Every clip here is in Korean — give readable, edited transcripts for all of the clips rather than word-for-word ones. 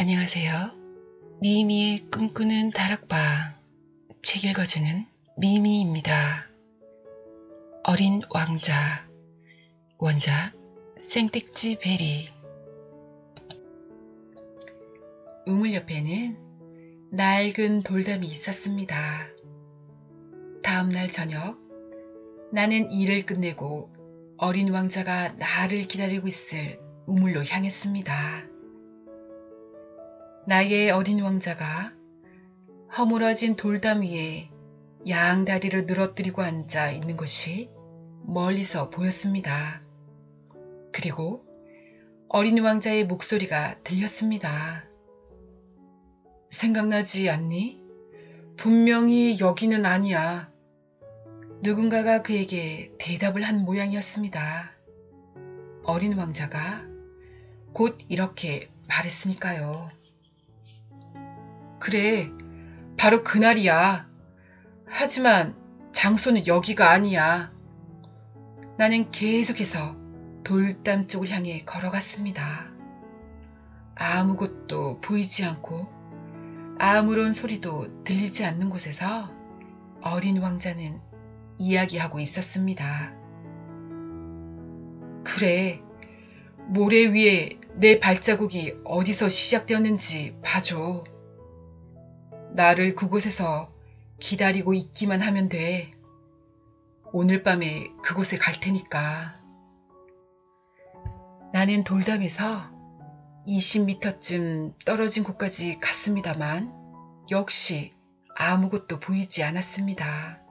안녕하세요. 미미의 꿈꾸는 다락방 책 읽어주는 미미입니다. 어린 왕자 원작 생택지 베리. 우물 옆에는 낡은 돌담이 있었습니다. 다음날 저녁 나는 일을 끝내고 어린 왕자가 나를 기다리고 있을 우물로 향했습니다. 나의 어린 왕자가 허물어진 돌담 위에 양다리를 늘어뜨리고 앉아 있는 것이 멀리서 보였습니다. 그리고 어린 왕자의 목소리가 들렸습니다. 생각나지 않니? 분명히 여기는 아니야. 누군가가 그에게 대답을 한 모양이었습니다. 어린 왕자가 곧 이렇게 말했으니까요. 그래, 바로 그날이야. 하지만 장소는 여기가 아니야. 나는 계속해서 돌담 쪽을 향해 걸어갔습니다. 아무것도 보이지 않고 아무런 소리도 들리지 않는 곳에서 어린 왕자는 이야기하고 있었습니다. 그래, 모래 위에 내 발자국이 어디서 시작되었는지 봐줘. 나를 그곳에서 기다리고 있기만 하면 돼. 오늘 밤에 그곳에 갈 테니까. 나는 돌담에서 20m쯤 떨어진 곳까지 갔습니다만 역시 아무것도 보이지 않았습니다.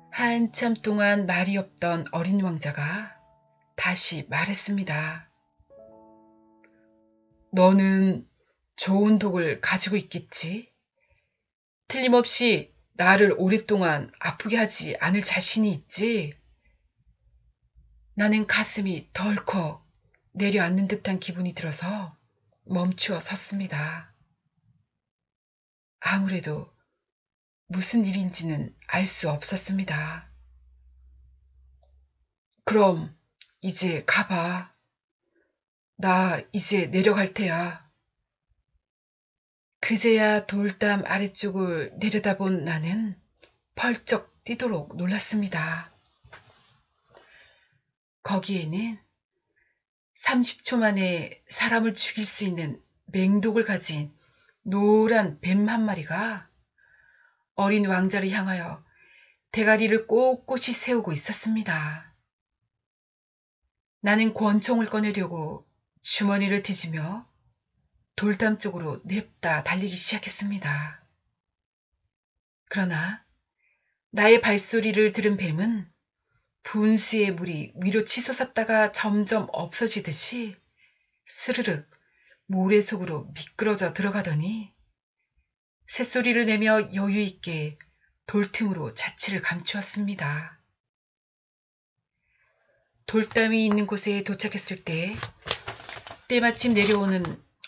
한참 동안 말이 없던 어린 왕자가 다시 말했습니다. 너는 좋은 독을 가지고 있겠지? 틀림없이 나를 오랫동안 아프게 하지 않을 자신이 있지? 나는 가슴이 덜컥 내려앉는 듯한 기분이 들어서 멈추어 섰습니다. 아무래도 무슨 일인지는 알 수 없었습니다. 그럼 이제 가봐. 나 이제 내려갈 테야. 그제야 돌담 아래쪽을 내려다본 나는 펄쩍 뛰도록 놀랐습니다. 거기에는 30초 만에 사람을 죽일 수 있는 맹독을 가진 노란 뱀 한 마리가 어린 왕자를 향하여 대가리를 꼿꼿이 세우고 있었습니다. 나는 권총을 꺼내려고 주머니를 뒤지며 돌담 쪽으로 냅다 달리기 시작했습니다. 그러나 나의 발소리를 들은 뱀은 분수의 물이 위로 치솟았다가 점점 없어지듯이 스르륵 모래 속으로 미끄러져 들어가더니 새소리를 내며 여유 있게 돌틈으로 자취를 감추었습니다. 돌담이 있는 곳에 도착했을 때 때마침 내려오는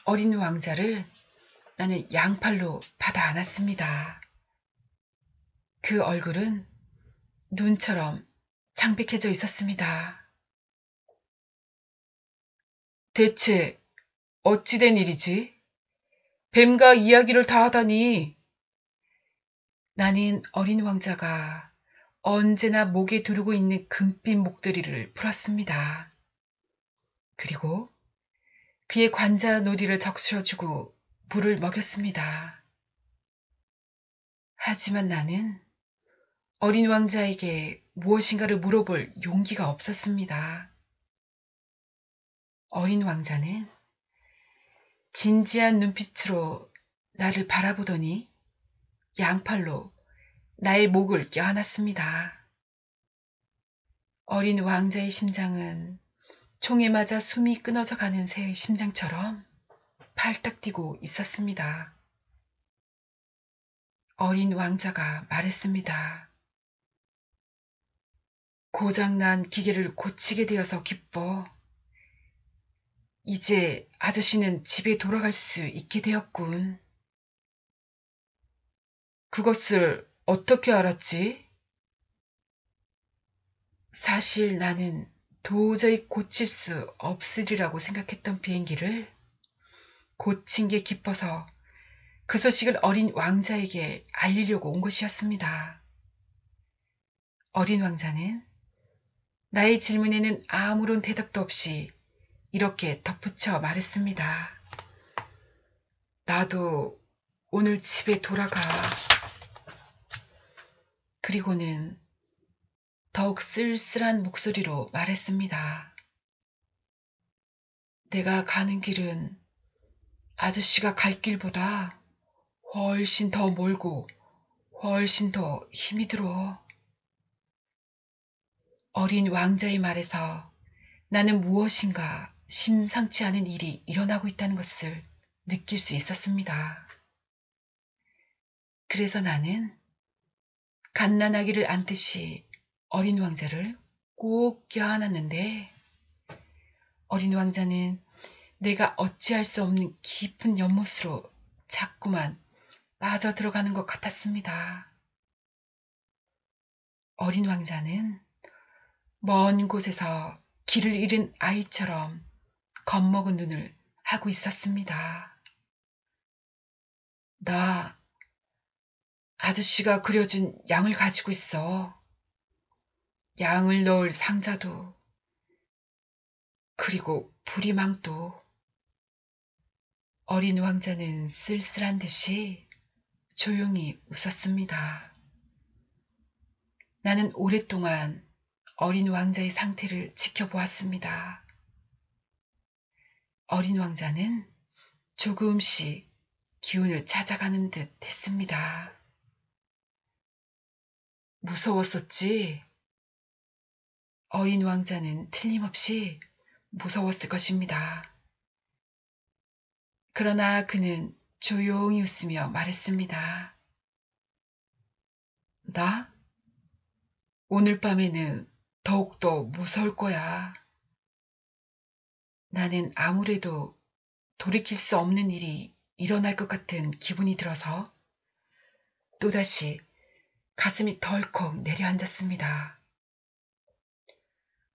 어린 왕자를 나는 양팔로 받아 안았습니다. 그 얼굴은 눈처럼 창백해져 있었습니다. 대체 어찌된 일이지? 뱀과 이야기를 다 하다니. 나는 어린 왕자가 언제나 목에 두르고 있는 금빛 목도리를 풀었습니다. 그리고 그의 관자놀이를 적셔주고 물을 먹였습니다. 하지만 나는 어린 왕자에게 무엇인가를 물어볼 용기가 없었습니다. 어린 왕자는 진지한 눈빛으로 나를 바라보더니 양팔로 나의 목을 껴안았습니다. 어린 왕자의 심장은 총에 맞아 숨이 끊어져 가는 새의 심장처럼 팔딱 뛰고 있었습니다. 어린 왕자가 말했습니다. 고장난 기계를 고치게 되어서 기뻐. 이제 아저씨는 집에 돌아갈 수 있게 되었군. 그것을 어떻게 알았지? 사실 나는 도저히 고칠 수 없으리라고 생각했던 비행기를 고친 게 깊어서 그 소식을 어린 왕자에게 알리려고 온 것이었습니다. 어린 왕자는 나의 질문에는 아무런 대답도 없이 이렇게 덧붙여 말했습니다. 나도 오늘 집에 돌아가. 그리고는 더욱 쓸쓸한 목소리로 말했습니다. 내가 가는 길은 아저씨가 갈 길보다 훨씬 더 멀고 훨씬 더 힘이 들어. 어린 왕자의 말에서 나는 무엇인가 심상치 않은 일이 일어나고 있다는 것을 느낄 수 있었습니다. 그래서 나는 갓난아기를 안듯이 어린 왕자를 꼭 껴안았는데 어린 왕자는 내가 어찌할 수 없는 깊은 연못으로 자꾸만 빠져들어가는 것 같았습니다. 어린 왕자는 먼 곳에서 길을 잃은 아이처럼 겁먹은 눈을 하고 있었습니다. 나 아저씨가 그려준 양을 가지고 있어. 양을 넣을 상자도 그리고 부리망도. 어린 왕자는 쓸쓸한 듯이 조용히 웃었습니다. 나는 오랫동안 어린 왕자의 상태를 지켜보았습니다. 어린 왕자는 조금씩 기운을 찾아가는 듯 했습니다. 무서웠었지? 어린 왕자는 틀림없이 무서웠을 것입니다. 그러나 그는 조용히 웃으며 말했습니다. 나? 오늘 밤에는 더욱더 무서울 거야. 나는 아무래도 돌이킬 수 없는 일이 일어날 것 같은 기분이 들어서 또다시 가슴이 덜컥 내려앉았습니다.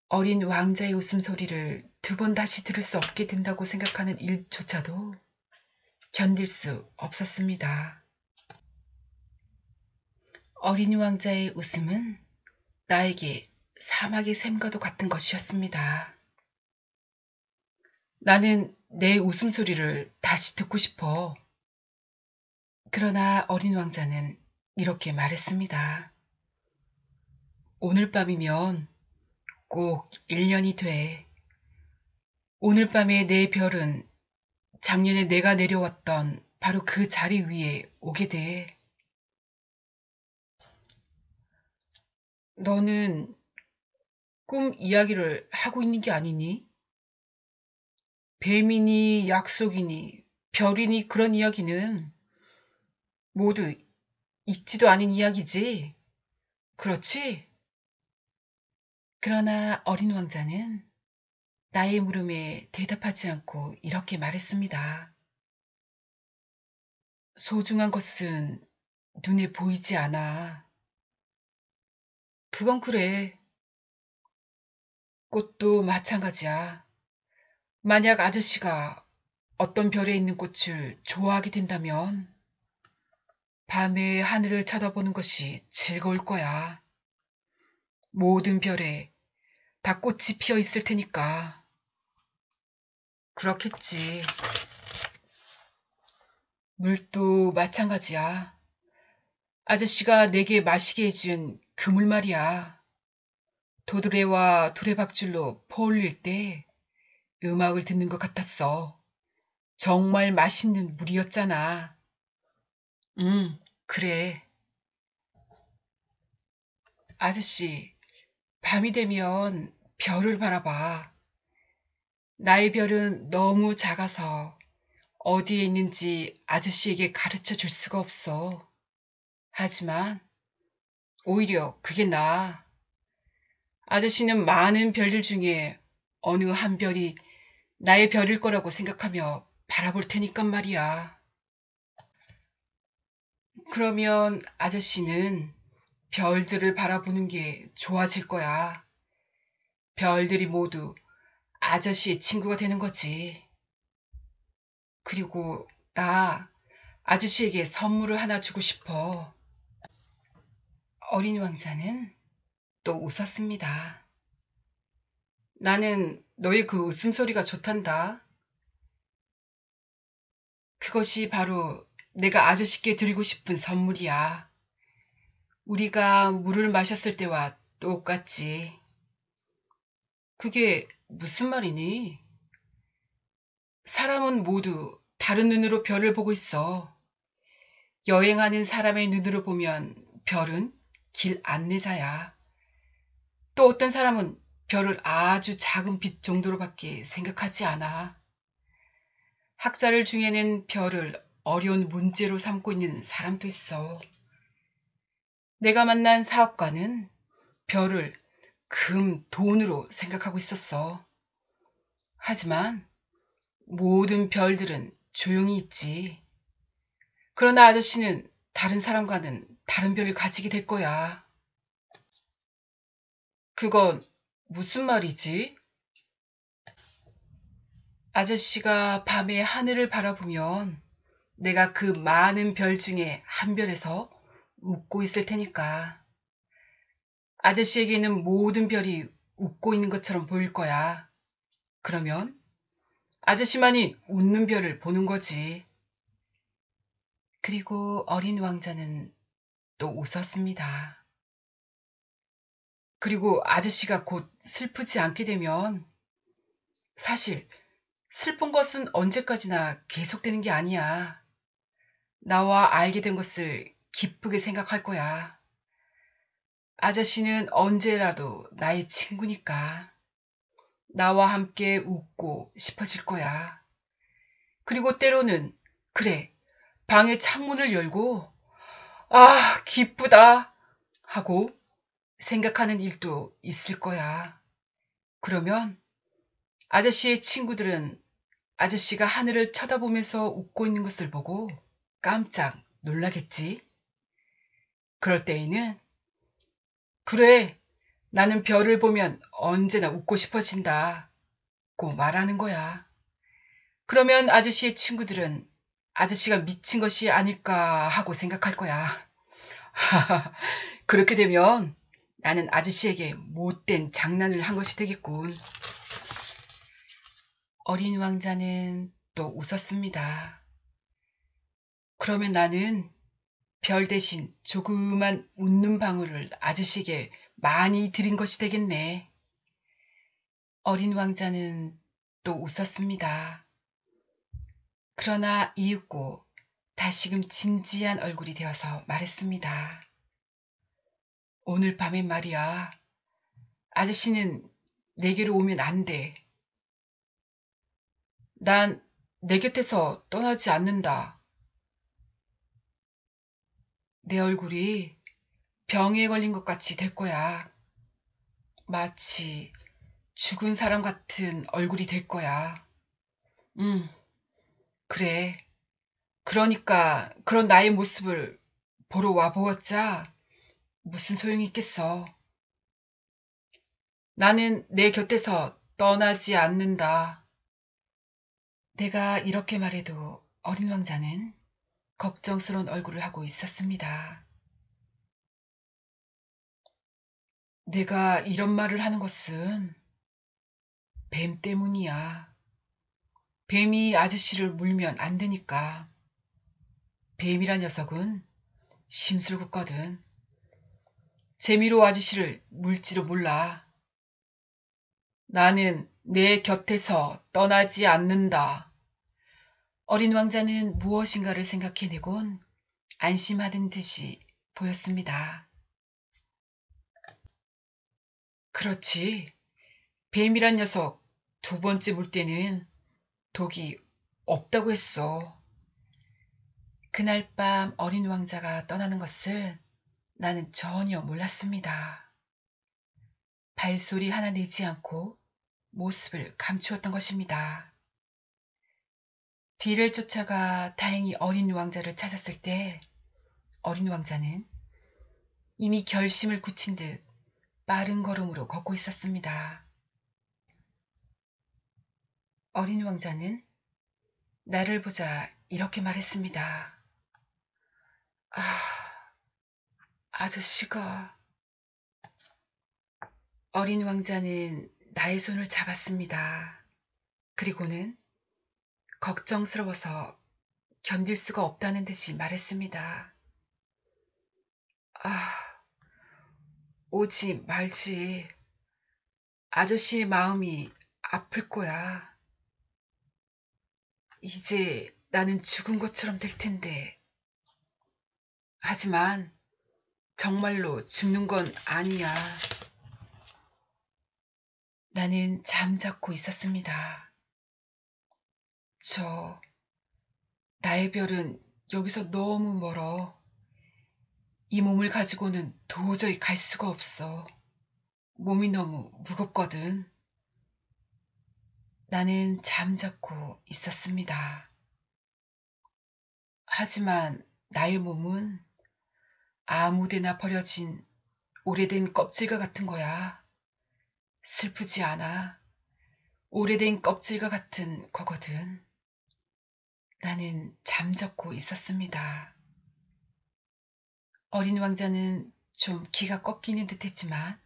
어린 왕자의 웃음소리를 두 번 다시 들을 수 없게 된다고 생각하는 일조차도 견딜 수 없었습니다. 어린 왕자의 웃음은 나에게 사막의 샘과도 같은 것이었습니다. 나는 내 웃음소리를 다시 듣고 싶어. 그러나 어린 왕자는 이렇게 말했습니다. 오늘 밤이면 꼭 1년이 돼. 오늘 밤에 내 별은 작년에 내가 내려왔던 바로 그 자리 위에 오게 돼. 너는 꿈 이야기를 하고 있는 게 아니니? 뱀이니 약속이니 별이니 그런 이야기는 모두 있지도 않은 이야기지. 그렇지? 그러나 어린 왕자는 나의 물음에 대답하지 않고 이렇게 말했습니다. 소중한 것은 눈에 보이지 않아. 그건 그래. 꽃도 마찬가지야. 만약 아저씨가 어떤 별에 있는 꽃을 좋아하게 된다면 밤에 하늘을 쳐다보는 것이 즐거울 거야. 모든 별에 다 꽃이 피어 있을 테니까. 그렇겠지. 물도 마찬가지야. 아저씨가 내게 마시게 해준 그 물 말이야. 도드레와 두레박줄로 퍼올릴 때 음악을 듣는 것 같았어. 정말 맛있는 물이었잖아. 그래. 아저씨, 밤이 되면 별을 바라봐. 나의 별은 너무 작아서 어디에 있는지 아저씨에게 가르쳐 줄 수가 없어. 하지만 오히려 그게 나아. 아저씨는 많은 별들 중에 어느 한 별이 나의 별일 거라고 생각하며 바라볼 테니까 말이야. 그러면 아저씨는 별들을 바라보는 게 좋아질 거야. 별들이 모두 아저씨의 친구가 되는 거지. 그리고 나 아저씨에게 선물을 하나 주고 싶어. 어린 왕자는 또 웃었습니다. 나는 너의 그 웃음소리가 좋단다. 그것이 바로 내가 아저씨께 드리고 싶은 선물이야. 우리가 물을 마셨을 때와 똑같지. 그게 무슨 말이니? 사람은 모두 다른 눈으로 별을 보고 있어. 여행하는 사람의 눈으로 보면 별은 길 안내자야. 또 어떤 사람은 별을 아주 작은 빛 정도로밖에 생각하지 않아. 학자들 중에는 별을 어려운 문제로 삼고 있는 사람도 있어. 내가 만난 사업가는 별을 돈으로 생각하고 있었어. 하지만 모든 별들은 조용히 있지. 그러나 아저씨는 다른 사람과는 다른 별을 가지게 될 거야. 그건 무슨 말이지? 아저씨가 밤에 하늘을 바라보면 내가 그 많은 별 중에 한 별에서 웃고 있을 테니까. 아저씨에게는 모든 별이 웃고 있는 것처럼 보일 거야. 그러면 아저씨만이 웃는 별을 보는 거지. 그리고 어린 왕자는 또 웃었습니다. 그리고 아저씨가 곧 슬프지 않게 되면 사실 슬픈 것은 언제까지나 계속되는 게 아니야. 나와 알게 된 것을 기쁘게 생각할 거야. 아저씨는 언제라도 나의 친구니까 나와 함께 웃고 싶어질 거야. 그리고 때로는 그래, 방의 창문을 열고 아, 기쁘다 하고 생각하는 일도 있을 거야. 그러면 아저씨의 친구들은 아저씨가 하늘을 쳐다보면서 웃고 있는 것을 보고 깜짝 놀라겠지. 그럴 때에는 그래, 나는 별을 보면 언제나 웃고 싶어진다 고 말하는 거야. 그러면 아저씨의 친구들은 아저씨가 미친 것이 아닐까 하고 생각할 거야. 그렇게 되면 나는 아저씨에게 못된 장난을 한 것이 되겠군. 어린 왕자는 또 웃었습니다. 그러면 나는 별 대신 조그만 웃는 방울을 아저씨에게 많이 드린 것이 되겠네. 어린 왕자는 또 웃었습니다. 그러나 이윽고 다시금 진지한 얼굴이 되어서 말했습니다. 오늘 밤엔 말이야. 아저씨는 내게로 오면 안 돼. 난 내 곁에서 떠나지 않는다. 내 얼굴이 병에 걸린 것 같이 될 거야. 마치 죽은 사람 같은 얼굴이 될 거야. 그래. 그러니까 그런 나의 모습을 보러 와보았자 무슨 소용이 있겠어. 나는 내 곁에서 떠나지 않는다. 내가 이렇게 말해도 어린 왕자는 걱정스러운 얼굴을 하고 있었습니다. 내가 이런 말을 하는 것은 뱀 때문이야. 뱀이 아저씨를 물면 안 되니까. 뱀이란 녀석은 심술궂거든. 재미로 아저씨를 물지도 몰라. 나는 내 곁에서 떠나지 않는다. 어린 왕자는 무엇인가를 생각해내곤 안심하던 듯이 보였습니다. 그렇지. 뱀이란 녀석 두 번째 물 때는 독이 없다고 했어. 그날 밤 어린 왕자가 떠나는 것을 나는 전혀 몰랐습니다. 발소리 하나 내지 않고 모습을 감추었던 것입니다. 뒤를 쫓아가 다행히 어린 왕자를 찾았을 때 어린 왕자는 이미 결심을 굳힌 듯 빠른 걸음으로 걷고 있었습니다. 어린 왕자는 나를 보자 이렇게 말했습니다. 아, 아저씨가. 어린 왕자는 나의 손을 잡았습니다. 그리고는 걱정스러워서 견딜 수가 없다는 듯이 말했습니다. 아, 오지 말지. 아저씨의 마음이 아플 거야. 이제 나는 죽은 것처럼 될 텐데. 하지만 정말로 죽는 건 아니야. 나는 잠자코 있었습니다. 나의 별은 여기서 너무 멀어. 이 몸을 가지고는 도저히 갈 수가 없어. 몸이 너무 무겁거든. 나는 잠자코 있었습니다. 하지만 나의 몸은 아무데나 버려진 오래된 껍질과 같은 거야. 슬프지 않아. 오래된 껍질과 같은 거거든. 나는 잠자코 있었습니다. 어린 왕자는 좀 기가 꺾이는 듯 했지만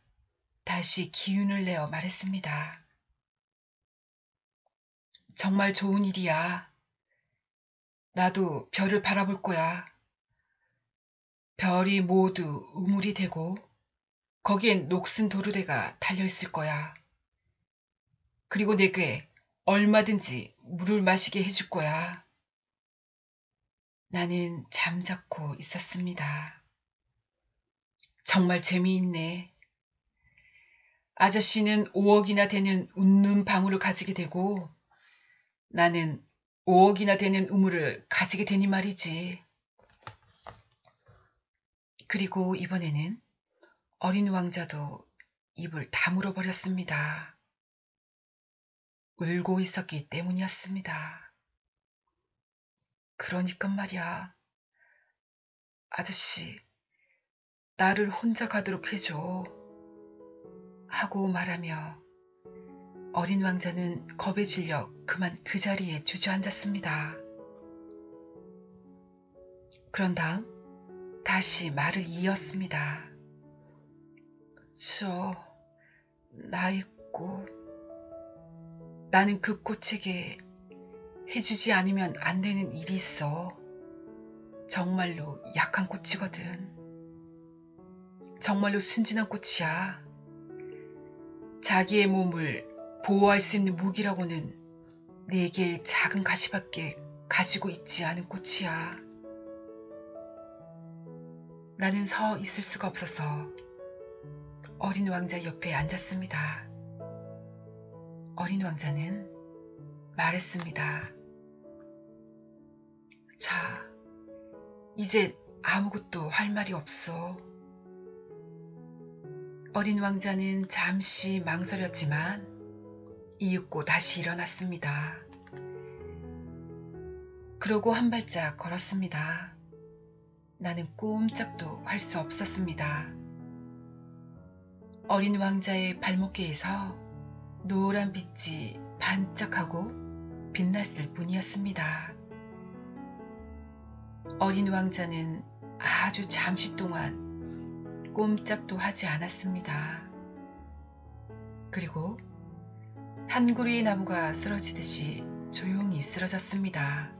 다시 기운을 내어 말했습니다. 정말 좋은 일이야. 나도 별을 바라볼 거야. 별이 모두 우물이 되고 거기엔 녹슨 도르래가 달려있을 거야. 그리고 내게 얼마든지 물을 마시게 해줄 거야. 나는 잠자코 있었습니다. 정말 재미있네. 아저씨는 5억이나 되는 웃는 방울을 가지게 되고 나는 5억이나 되는 우물을 가지게 되니 말이지. 그리고 이번에는 어린 왕자도 입을 다물어 버렸습니다. 울고 있었기 때문이었습니다. 그러니까 말이야. 아저씨, 나를 혼자 가도록 해줘. 하고 말하며 어린 왕자는 겁에 질려 그만 그 자리에 주저앉았습니다. 그런 다음 다시 말을 이었습니다. 나의 꽃. 나는 그 꽃에게 해주지 않으면 안 되는 일이 있어. 정말로 약한 꽃이거든. 정말로 순진한 꽃이야. 자기의 몸을 보호할 수 있는 무기라고는 4개의 작은 가시밖에 가지고 있지 않은 꽃이야. 나는 서 있을 수가 없어서 어린 왕자 옆에 앉았습니다. 어린 왕자는 말했습니다. 자, 이제 아무것도 할 말이 없어. 어린 왕자는 잠시 망설였지만 이윽고 다시 일어났습니다. 그러고 한 발짝 걸었습니다. 나는 꼼짝도 할 수 없었습니다. 어린 왕자의 발목계에서 노란 빛이 반짝하고 빛났을 뿐이었습니다. 어린 왕자는 아주 잠시 동안 꼼짝도 하지 않았습니다. 그리고 한 그루의 나무가 쓰러지듯이 조용히 쓰러졌습니다.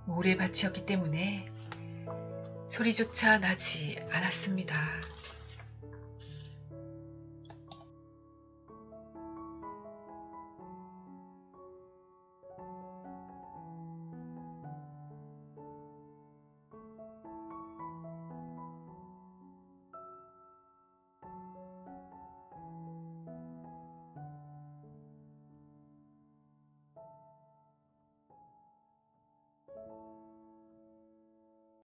모래밭이었기 때문에 소리조차 나지 않았습니다.